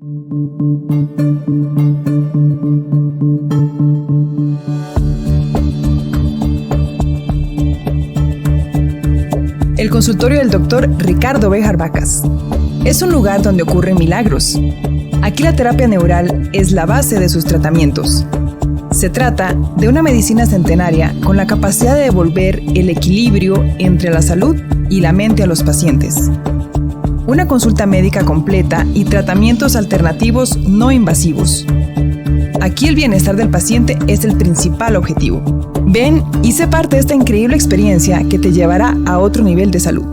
El consultorio del Dr. Ricardo Béjar Vacas es un lugar donde ocurren milagros. Aquí la terapia neural es la base de sus tratamientos. Se trata de una medicina centenaria con la capacidad de devolver el equilibrio entre la salud y la mente a los pacientes. Una consulta médica completa y tratamientos alternativos no invasivos. Aquí el bienestar del paciente es el principal objetivo. Ven y sé parte de esta increíble experiencia que te llevará a otro nivel de salud.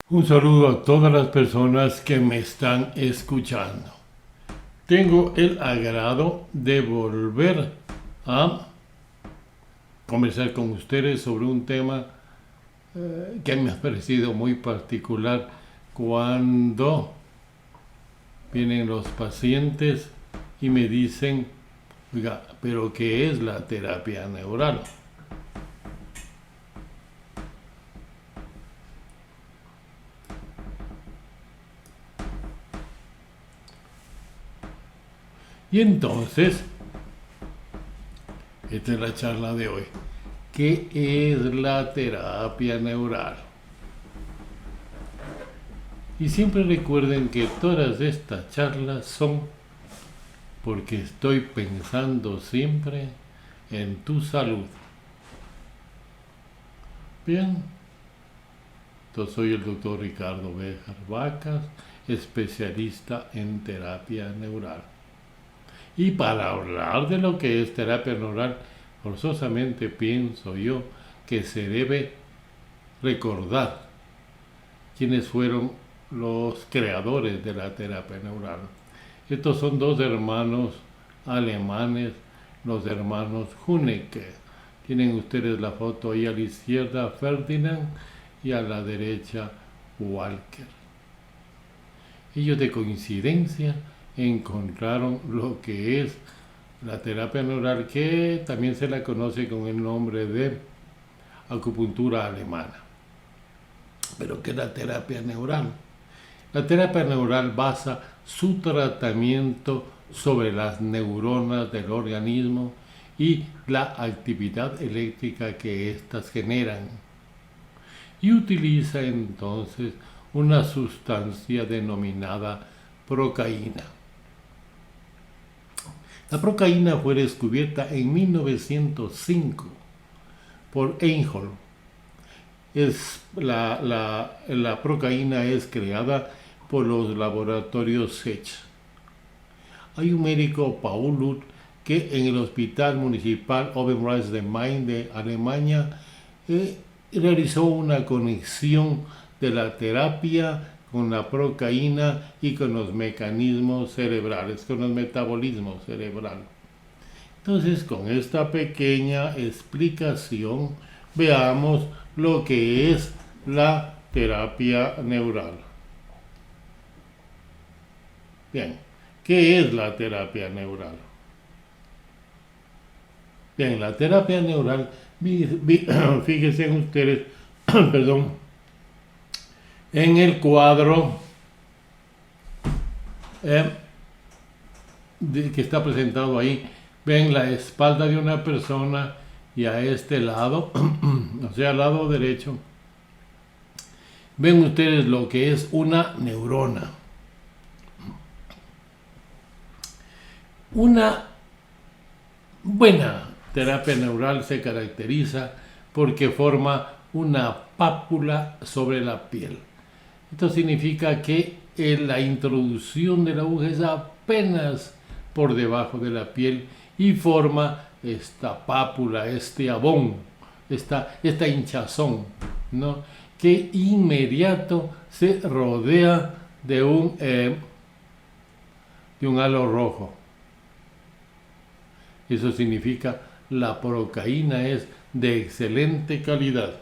Un saludo a todas las personas que me están escuchando. Tengo el agrado de volver a conversar con ustedes sobre un tema que me ha parecido muy particular cuando vienen los pacientes y me dicen, oiga, ¿pero qué es la terapia neural? Y entonces, esta es la charla de hoy. ¿Qué es la terapia neural? Y siempre recuerden que todas estas charlas son porque estoy pensando siempre en tu salud. Bien, yo soy el doctor Ricardo Béjar Vacas, especialista en terapia neural. Y para hablar de lo que es terapia neural, forzosamente pienso yo que se debe recordar quiénes fueron los creadores de la terapia neural. Estos son dos hermanos alemanes, los hermanos Hunecke. Tienen ustedes la foto ahí a la izquierda, Ferdinand, y a la derecha, Walker. Ellos de coincidencia encontraron lo que es la terapia neural, que también se la conoce con el nombre de acupuntura alemana. Pero ¿qué es la terapia neural? La terapia neural basa su tratamiento sobre las neuronas del organismo y la actividad eléctrica que éstas generan. Y utiliza entonces una sustancia denominada procaína. La procaína fue descubierta en 1905 por Einholm. La procaína es creada por los laboratorios Sech. Hay un médico, Paul Lutz, que en el Hospital Municipal Oberpreis de Main de Alemania realizó una conexión de la terapia con la procaína y con los mecanismos cerebrales, con el metabolismo cerebral. Entonces, con esta pequeña explicación, veamos lo que es la terapia neural. Bien, ¿qué es la terapia neural? Bien, la terapia neural, fíjense ustedes, perdón, en el cuadro que está presentado ahí, ven la espalda de una persona y a este lado, o sea, al lado derecho, ven ustedes lo que es una neurona. Una buena terapia neural se caracteriza porque forma una pápula sobre la piel. Esto significa que la introducción de la aguja es apenas por debajo de la piel y forma esta pápula, este abón, esta hinchazón, ¿no? Que inmediato se rodea de un halo rojo. Eso significa la procaína es de excelente calidad.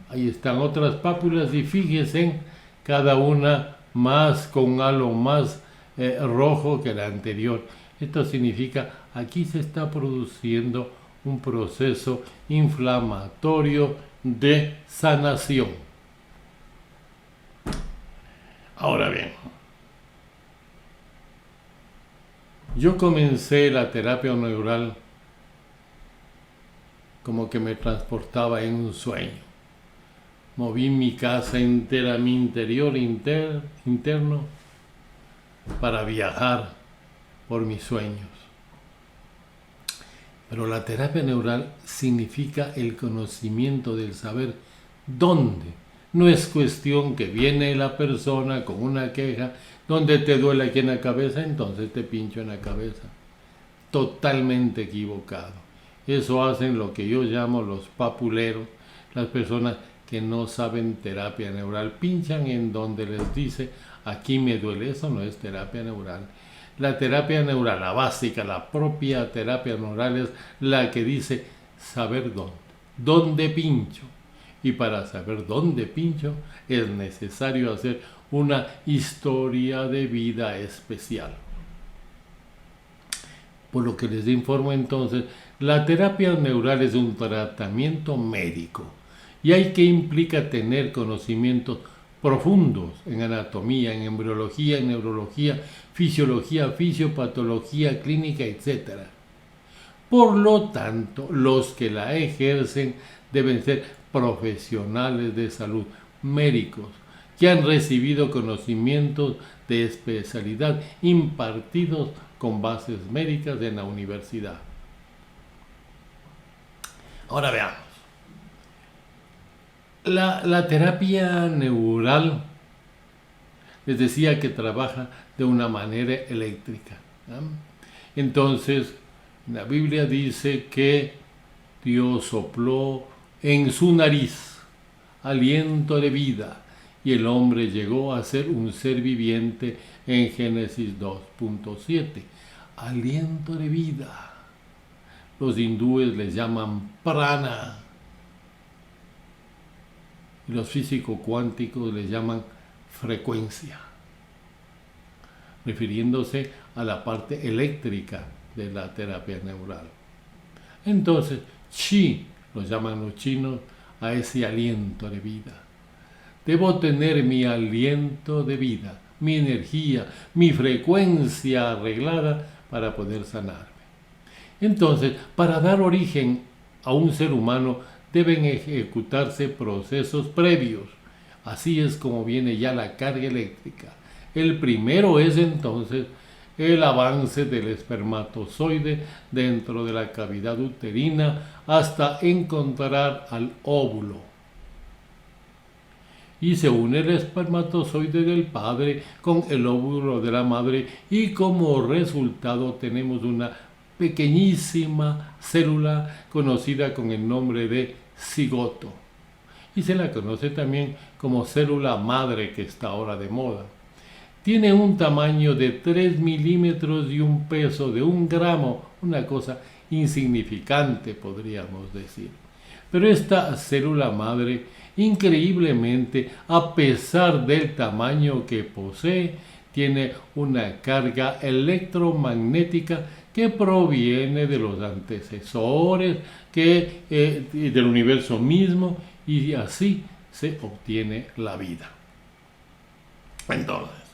Ahí están otras pápulas y fíjense cada una más con un halo más rojo que la anterior. Esto significa aquí se está produciendo un proceso inflamatorio de sanación. Ahora bien, yo comencé la terapia neural como que me transportaba en un sueño. Moví mi casa entera, mi interior interno, para viajar por mis sueños. Pero la terapia neural significa el conocimiento del saber dónde. No es cuestión que viene la persona con una queja, donde te duele aquí en la cabeza, entonces te pincho en la cabeza. Totalmente equivocado. Eso hacen lo que yo llamo los papuleros, las personas que no saben terapia neural. Pinchan en donde les dice, aquí me duele. Eso no es terapia neural. La terapia neural, la básica, la propia terapia neural es la que dice saber dónde pincho. Y para saber dónde pincho es necesario hacer una historia de vida especial. Por lo que les informo entonces, la terapia neural es un tratamiento médico. ¿Y qué implica tener conocimientos profundos en anatomía, en embriología, en neurología, fisiología, fisiopatología, clínica, etc.? Por lo tanto, los que la ejercen deben ser profesionales de salud, médicos, que han recibido conocimientos de especialidad impartidos con bases médicas en la universidad. Ahora veamos. La terapia neural, les decía que trabaja de una manera eléctrica, ¿no? Entonces, la Biblia dice que Dios sopló en su nariz aliento de vida y el hombre llegó a ser un ser viviente en Génesis 2.7. Aliento de vida. Los hindúes les llaman prana. Y los físicos cuánticos les llaman frecuencia, refiriéndose a la parte eléctrica de la terapia neural. Entonces, chi, lo llaman los chinos, a ese aliento de vida. Debo tener mi aliento de vida, mi energía, mi frecuencia arreglada para poder sanarme. Entonces, para dar origen a un ser humano, deben ejecutarse procesos previos. Así es como viene ya la carga eléctrica. El primero es entonces el avance del espermatozoide dentro de la cavidad uterina hasta encontrar al óvulo. Y se une el espermatozoide del padre con el óvulo de la madre y como resultado tenemos una pequeñísima célula conocida con el nombre de cigoto, y se la conoce también como célula madre, que está ahora de moda. Tiene un tamaño de 3 milímetros y un peso de 1 gramo, una cosa insignificante podríamos decir. Pero esta célula madre, increíblemente, a pesar del tamaño que posee, tiene una carga electromagnética que proviene de los antecesores, del universo mismo, y así se obtiene la vida. Entonces,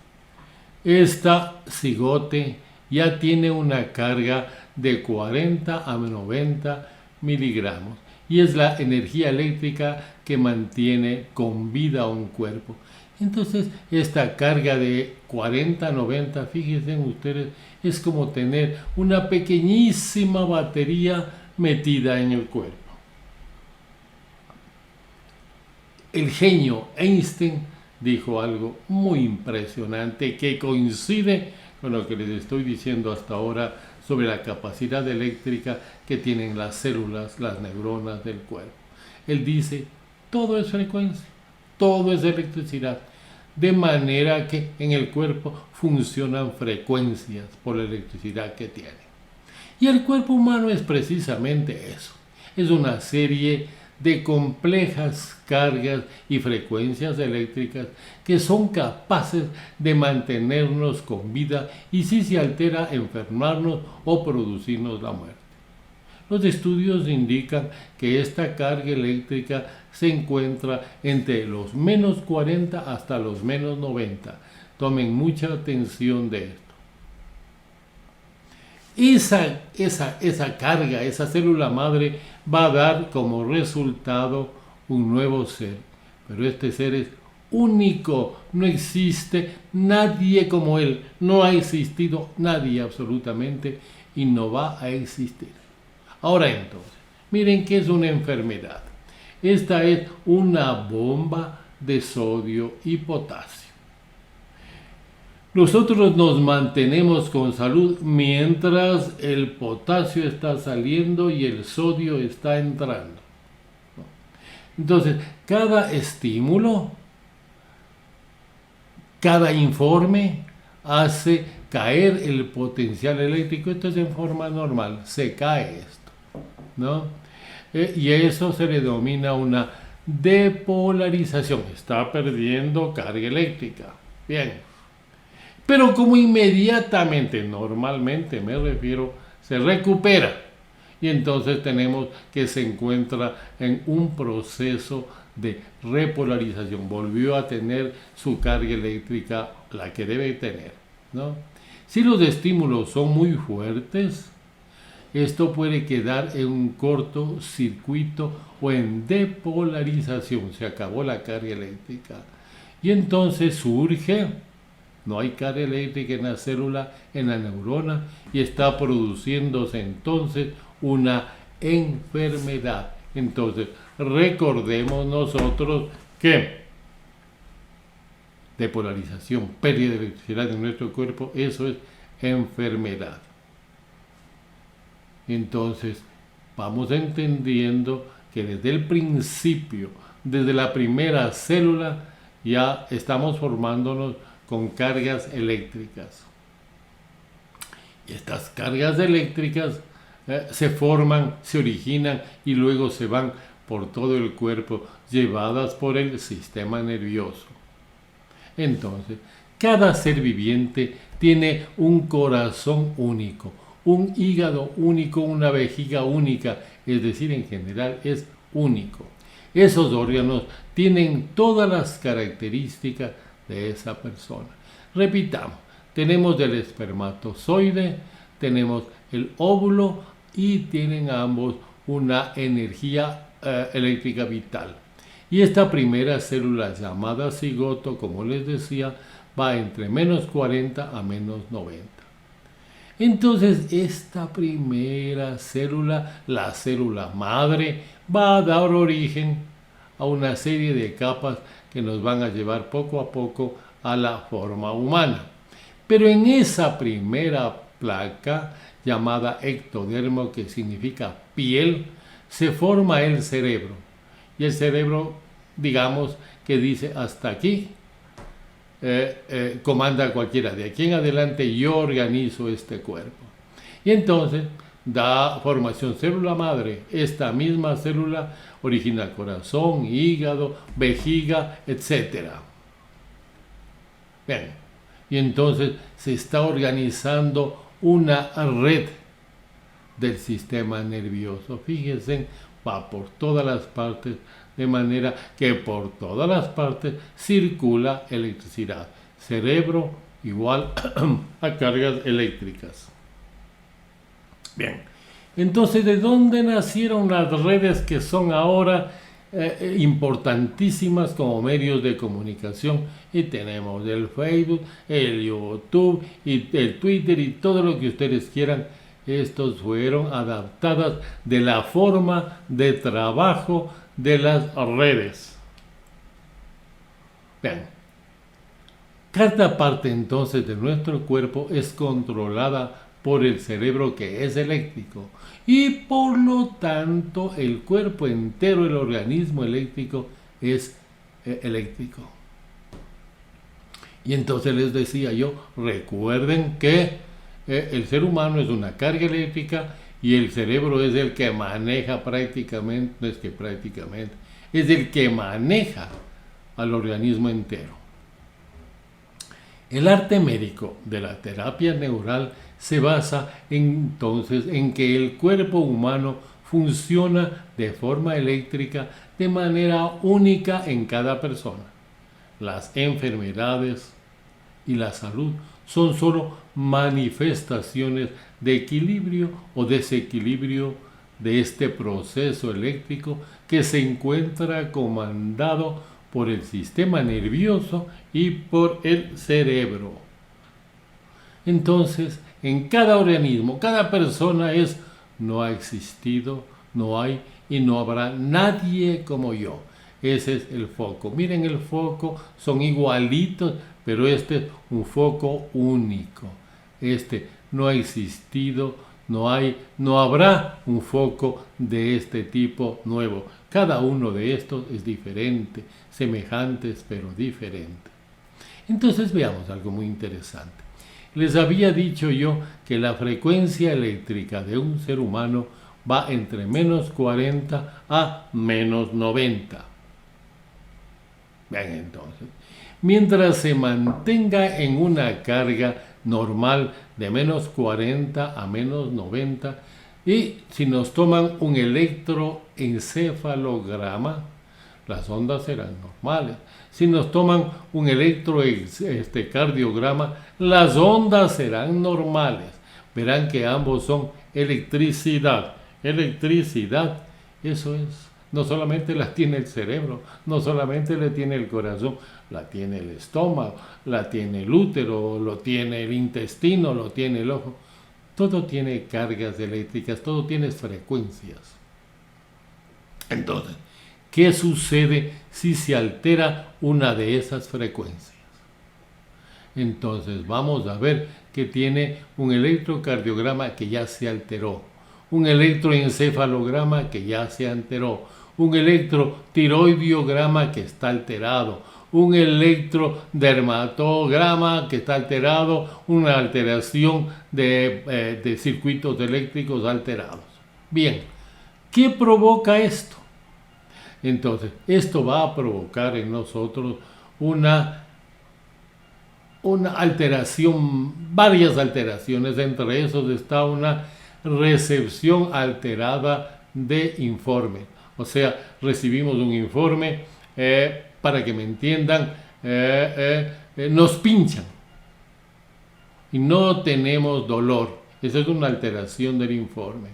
esta cigote ya tiene una carga de 40 a 90 miligramos y es la energía eléctrica que mantiene con vida a un cuerpo. Entonces, esta carga de 40 a 90, fíjense ustedes, es como tener una pequeñísima batería metida en el cuerpo. El genio Einstein dijo algo muy impresionante que coincide con lo que les estoy diciendo hasta ahora sobre la capacidad eléctrica que tienen las células, las neuronas del cuerpo. Él dice, todo es frecuencia, todo es electricidad, de manera que en el cuerpo funcionan frecuencias por la electricidad que tiene. Y el cuerpo humano es precisamente eso, es una serie de complejas cargas y frecuencias eléctricas que son capaces de mantenernos con vida y si se altera enfermarnos o producirnos la muerte. Los estudios indican que esta carga eléctrica se encuentra entre los menos 40 hasta los menos 90. Tomen mucha atención de esto. Esa carga, esa célula madre va a dar como resultado un nuevo ser. Pero este ser es único, no existe nadie como él, no ha existido nadie absolutamente y no va a existir. Ahora entonces, miren qué es una enfermedad. Esta es una bomba de sodio y potasio. Nosotros nos mantenemos con salud mientras el potasio está saliendo y el sodio está entrando. Entonces, cada estímulo, cada informe hace caer el potencial eléctrico. Esto es en forma normal, se cae esto, ¿no? Y a eso se le denomina una depolarización. Está perdiendo carga eléctrica. Bien. Pero como inmediatamente, normalmente me refiero, se recupera. Y entonces tenemos que se encuentra en un proceso de repolarización. Volvió a tener su carga eléctrica, la que debe tener, ¿no? Si los estímulos son muy fuertes, esto puede quedar en un cortocircuito o en depolarización. Se acabó la carga eléctrica. Y entonces surge, no hay carga eléctrica en la célula, en la neurona, y está produciéndose entonces una enfermedad. Entonces, recordemos nosotros que depolarización, pérdida de electricidad en nuestro cuerpo, eso es enfermedad. Entonces, vamos entendiendo que desde el principio, desde la primera célula, ya estamos formándonos con cargas eléctricas. Y estas cargas eléctricas se forman, se originan y luego se van por todo el cuerpo, llevadas por el sistema nervioso. Entonces, cada ser viviente tiene un corazón único, un hígado único, una vejiga única, es decir, en general es único. Esos órganos tienen todas las características de esa persona. Repitamos, tenemos el espermatozoide, tenemos el óvulo y tienen ambos una energía eléctrica vital. Y esta primera célula llamada cigoto, como les decía, va entre menos 40 a menos 90. Entonces, esta primera célula, la célula madre, va a dar origen a una serie de capas que nos van a llevar poco a poco a la forma humana. Pero en esa primera placa, llamada ectodermo, que significa piel, se forma el cerebro. Y el cerebro, digamos, que dice hasta aquí, comanda cualquiera. De aquí en adelante yo organizo este cuerpo. Y entonces da formación célula madre. Esta misma célula origina corazón, hígado, vejiga, etc. Bien. Y entonces se está organizando una red del sistema nervioso. Fíjense, va por todas las partes, de manera que por todas las partes circula electricidad. Cerebro igual a cargas eléctricas. Bien, entonces, ¿de dónde nacieron las redes que son ahora importantísimas como medios de comunicación? Y tenemos el Facebook, el YouTube, y el Twitter y todo lo que ustedes quieran. Estos fueron adaptadas de la forma de trabajo de las redes. Bien, cada parte entonces de nuestro cuerpo es controlada por el cerebro, que es eléctrico, y por lo tanto el cuerpo entero, el organismo eléctrico, es eléctrico. Y entonces les decía yo, recuerden que el ser humano es una carga eléctrica Y el cerebro es el que maneja prácticamente, no es que prácticamente, es el que maneja al organismo entero. El arte médico de la terapia neural se basa entonces en que el cuerpo humano funciona de forma eléctrica de manera única en cada persona. Las enfermedades y la salud son solo manifestaciones de equilibrio o desequilibrio de este proceso eléctrico que se encuentra comandado por el sistema nervioso y por el cerebro. Entonces, en cada organismo, cada persona no ha existido, no hay y no habrá nadie como yo. Ese es el foco. Miren el foco, son igualitos, pero este es un foco único. No ha existido, no hay, no habrá un foco de este tipo nuevo. Cada uno de estos es diferente, semejantes pero diferentes. Entonces veamos algo muy interesante. Les había dicho yo que la frecuencia eléctrica de un ser humano va entre menos 40 a menos 90. Vean entonces, mientras se mantenga en una carga normal de menos 40 a menos 90, y si nos toman un electroencefalograma, las ondas serán normales. Si nos toman un electrocardiograma, las ondas serán normales. Verán que ambos son electricidad. Electricidad, eso es. No solamente la tiene el cerebro, no solamente la tiene el corazón, la tiene el estómago, la tiene el útero, lo tiene el intestino, lo tiene el ojo. Todo tiene cargas eléctricas, todo tiene frecuencias. Entonces, ¿qué sucede si se altera una de esas frecuencias? Entonces vamos a ver que tiene un electrocardiograma que ya se alteró, un electroencefalograma que ya se alteró, un electrotiroidiograma que está alterado, un electrodermatograma que está alterado, una alteración de circuitos eléctricos alterados. Bien, ¿qué provoca esto? Entonces, esto va a provocar en nosotros una alteración, varias alteraciones. Entre esos está una recepción alterada de informe. O sea, recibimos un informe, para que me entiendan, nos pinchan y no tenemos dolor. Esa es una alteración del informe.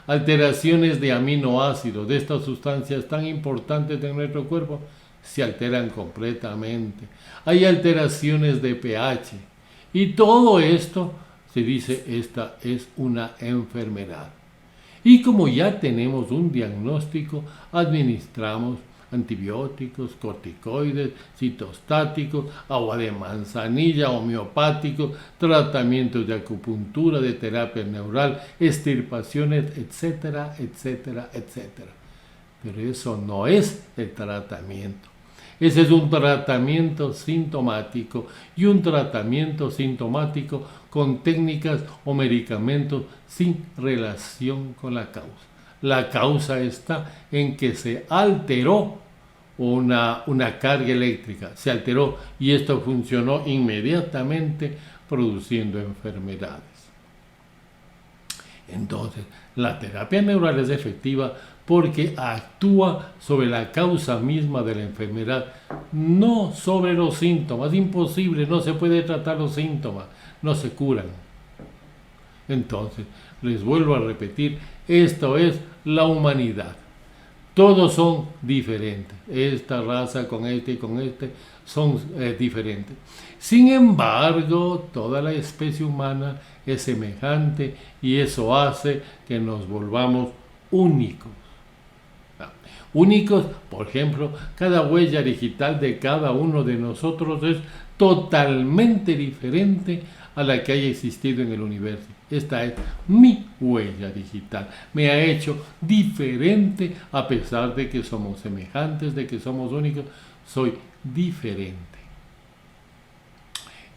Alteraciones de aminoácidos, de estas sustancias tan importantes en nuestro cuerpo, se alteran completamente. Hay alteraciones de pH y todo esto se dice, esta es una enfermedad. Y como ya tenemos un diagnóstico, administramos antibióticos, corticoides, citostáticos, agua de manzanilla, homeopáticos, tratamientos de acupuntura, de terapia neural, extirpaciones, etcétera, etcétera, etcétera. Pero eso no es el tratamiento. Ese es un tratamiento sintomático, y un tratamiento sintomático con técnicas o medicamentos sin relación con la causa. La causa está en que se alteró una carga eléctrica, se alteró y esto funcionó inmediatamente produciendo enfermedades. Entonces, la terapia neural es efectiva porque actúa sobre la causa misma de la enfermedad, no sobre los síntomas. Es imposible, no se puede tratar los síntomas, no se curan. Entonces, les vuelvo a repetir, esto es la humanidad. Todos son diferentes. Esta raza con este y con este son diferentes. Sin embargo, toda la especie humana es semejante y eso hace que nos volvamos únicos. Únicos, por ejemplo, cada huella digital de cada uno de nosotros es totalmente diferente a la que haya existido en el universo. Esta es mi huella digital. Me ha hecho diferente a pesar de que somos semejantes, de que somos únicos. Soy diferente.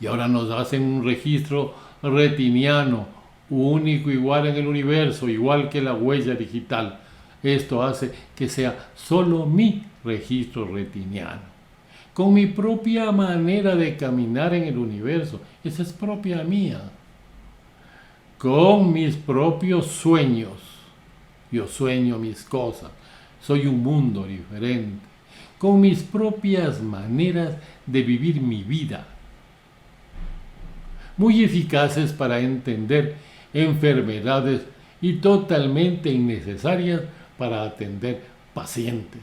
Y ahora nos hacen un registro retiniano, único, igual en el universo, igual que la huella digital. Esto hace que sea solo mi registro retiniano, con mi propia manera de caminar en el universo. Esa es propia mía. Con mis propios sueños. Yo sueño mis cosas. Soy un mundo diferente. Con mis propias maneras de vivir mi vida. Muy eficaces para entender enfermedades y totalmente innecesarias para atender pacientes.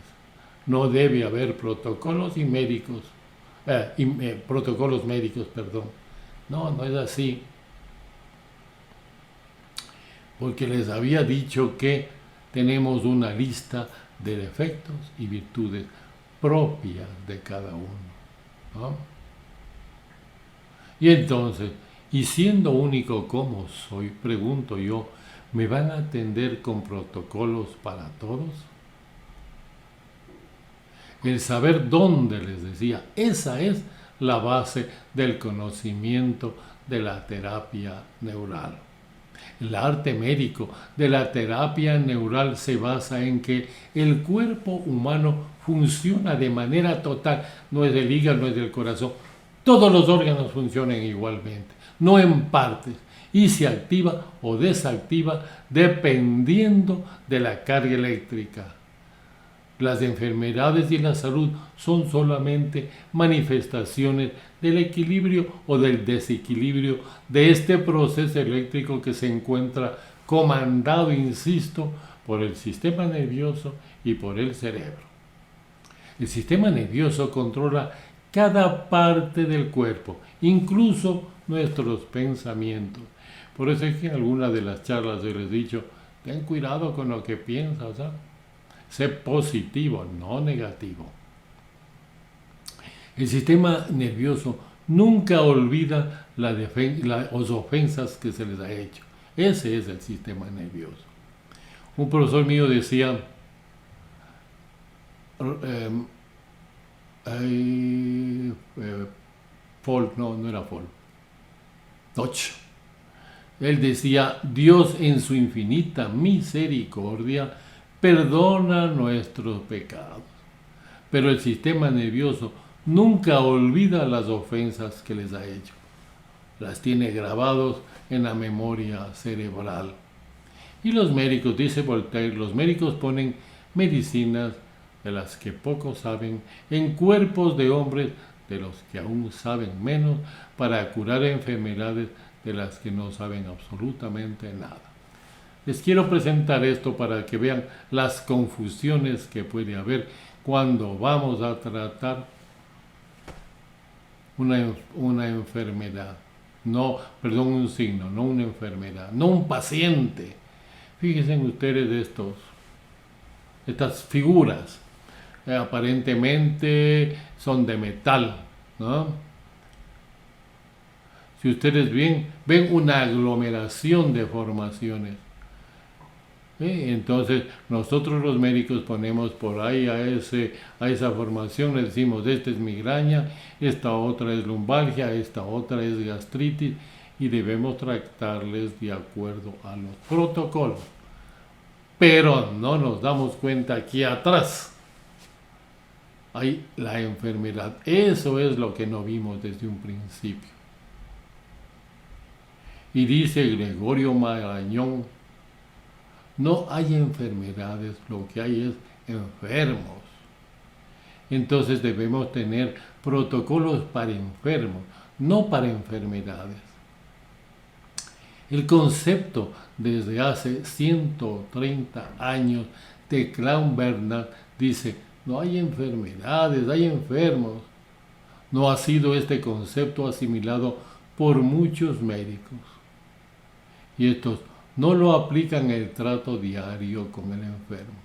No debe haber protocolos médicos. No, no es así. Porque les había dicho que tenemos una lista de defectos y virtudes propias de cada uno, ¿no? Y entonces, y siendo único como soy, pregunto yo, ¿me van a atender con protocolos para todos? El saber dónde, les decía, esa es la base del conocimiento de la terapia neural. El arte médico de la terapia neural se basa en que el cuerpo humano funciona de manera total. No es del hígado, no es del corazón. Todos los órganos funcionan igualmente, no en partes, y se activa o desactiva dependiendo de la carga eléctrica. Las enfermedades y la salud son solamente manifestaciones del equilibrio o del desequilibrio de este proceso eléctrico que se encuentra comandado, insisto, por el sistema nervioso y por el cerebro. El sistema nervioso controla cada parte del cuerpo, incluso nuestros pensamientos. Por eso es que en algunas de las charlas yo les he dicho, ten cuidado con lo que piensas, ¿eh? Sé positivo, no negativo. El sistema nervioso nunca olvida las ofensas que se les ha hecho. Ese es el sistema nervioso. Un profesor mío decía, no era Paul, Doch. Él decía, Dios en su infinita misericordia perdona nuestros pecados, pero el sistema nervioso nunca olvida las ofensas que les ha hecho. Las tiene grabados en la memoria cerebral. Y los médicos, dice Voltaire, los médicos ponen medicinas de las que pocos saben en cuerpos de hombres de los que aún saben menos para curar enfermedades de las que no saben absolutamente nada. Les quiero presentar esto para que vean las confusiones que puede haber cuando vamos a tratar una enfermedad. Un signo, no una enfermedad, no un paciente. Fíjense ustedes estas figuras. Aparentemente son de metal, ¿no? Si ustedes ven una aglomeración de formaciones. Entonces nosotros los médicos ponemos por ahí a esa formación, le decimos, esta es migraña, esta otra es lumbalgia, esta otra es gastritis, y debemos tratarles de acuerdo a los protocolos. Pero no nos damos cuenta que atrás hay la enfermedad. Eso es lo que no vimos desde un principio. Y dice Gregorio Marañón, no hay enfermedades, lo que hay es enfermos. Entonces debemos tener protocolos para enfermos, no para enfermedades. El concepto desde hace 130 años de Claude Bernard dice, no hay enfermedades, hay enfermos. No ha sido este concepto asimilado por muchos médicos. Y estos no lo aplican en el trato diario con el enfermo.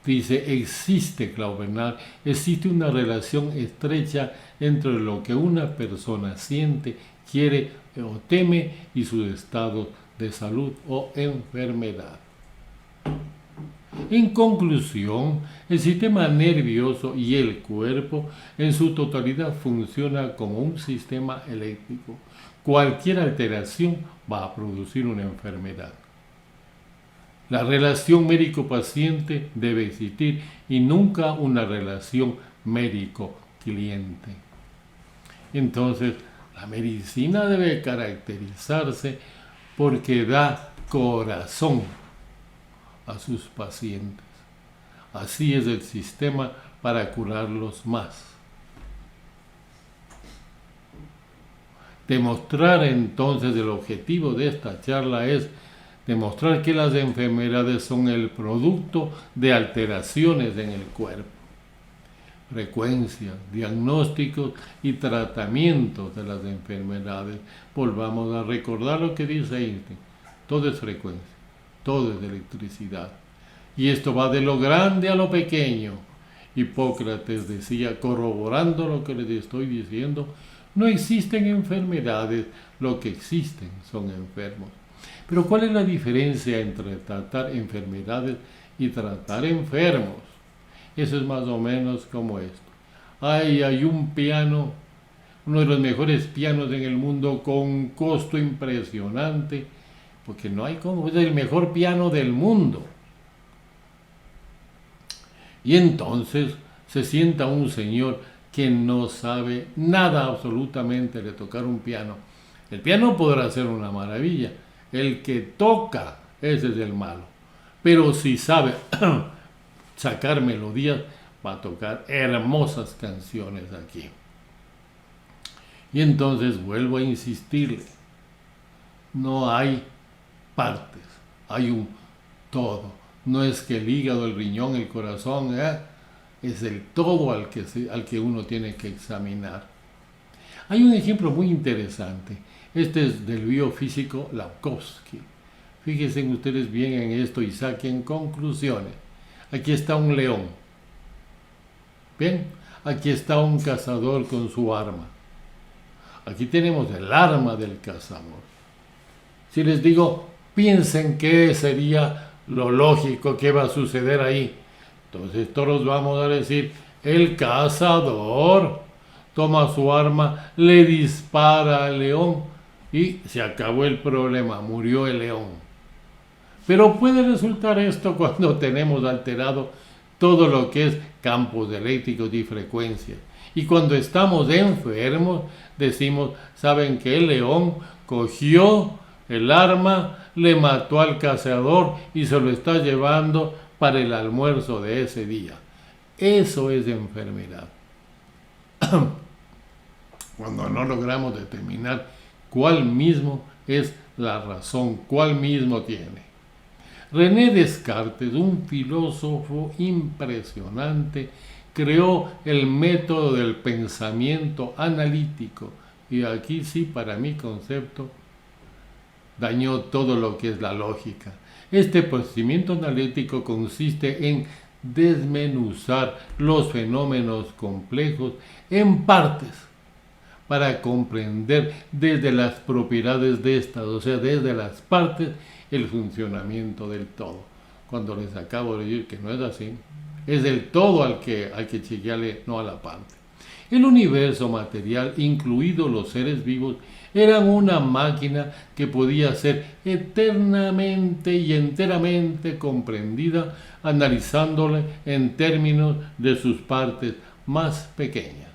Dice, existe, Claude Bernard, existe una relación estrecha entre lo que una persona siente, quiere o teme y su estado de salud o enfermedad. En conclusión, el sistema nervioso y el cuerpo en su totalidad funciona como un sistema eléctrico. Cualquier alteración va a producir una enfermedad. La relación médico-paciente debe existir y nunca una relación médico-cliente. Entonces, la medicina debe caracterizarse porque da corazón a sus pacientes. Así es el sistema para curarlos más. Demostrar entonces, el objetivo de esta charla es demostrar que las enfermedades son el producto de alteraciones en el cuerpo. Frecuencia, diagnósticos y tratamientos de las enfermedades. Volvamos a recordar lo que dice Einstein. Todo es frecuencia, todo es electricidad. Y esto va de lo grande a lo pequeño. Hipócrates decía, corroborando lo que les estoy diciendo, no existen enfermedades, lo que existen son enfermos. Pero ¿cuál es la diferencia entre tratar enfermedades y tratar enfermos? Eso es más o menos como esto. Hay un piano, uno de los mejores pianos en el mundo, con un costo impresionante, porque no hay como, es el mejor piano del mundo. Y entonces se sienta un señor que no sabe nada absolutamente de tocar un piano. El piano podrá ser una maravilla, el que toca, ese es el malo. Pero si sabe sacar melodías, va a tocar hermosas canciones aquí. Y entonces vuelvo a insistirle, no hay partes, hay un todo. No es que el hígado, el riñón, el corazón, es el todo al que uno tiene que examinar. Hay un ejemplo muy interesante. Este es del biofísico Lapkowski. Fíjense ustedes bien en esto y saquen conclusiones. Aquí está un león. Bien, aquí está un cazador con su arma. Aquí tenemos el arma del cazador. Si les digo, piensen qué sería lo lógico que va a suceder ahí. Entonces todos vamos a decir, el cazador toma su arma, le dispara al león y se acabó el problema, murió el león. Pero puede resultar esto cuando tenemos alterado todo lo que es campos eléctricos y frecuencias. Y cuando estamos enfermos, decimos, ¿saben qué? El león cogió el arma, le mató al cazador y se lo está llevando para el almuerzo de ese día. Eso es enfermedad. Cuando no logramos determinar cuál mismo es la razón, cuál mismo tiene. René Descartes, un filósofo impresionante, creó el método del pensamiento analítico. Y aquí sí, para mi concepto, dañó todo lo que es la lógica. Este procedimiento analítico consiste en desmenuzar los fenómenos complejos en partes para comprender desde las propiedades de estas, o sea, desde las partes, el funcionamiento del todo. Cuando les acabo de decir que no es así, es el todo al que chequearle, no a la parte. El universo material, incluidos los seres vivos, eran una máquina que podía ser eternamente y enteramente comprendida analizándole en términos de sus partes más pequeñas.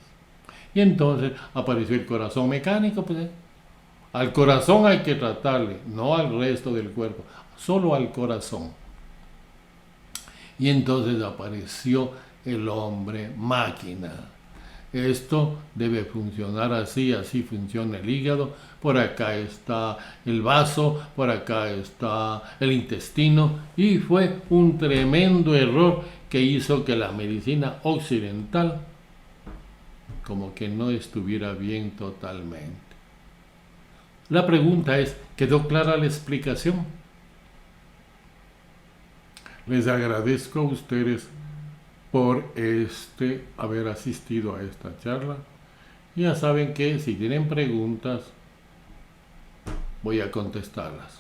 Y entonces apareció el corazón mecánico, pues, al corazón hay que tratarle, no al resto del cuerpo, solo al corazón. Y entonces apareció el hombre máquina. Esto debe funcionar así, así funciona el hígado, por acá está el vaso, por acá está el intestino, y fue un tremendo error que hizo que la medicina occidental como que no estuviera bien totalmente. La pregunta es, ¿quedó clara la explicación? Les agradezco a ustedes por haber asistido a esta charla. Ya saben que si tienen preguntas, voy a contestarlas.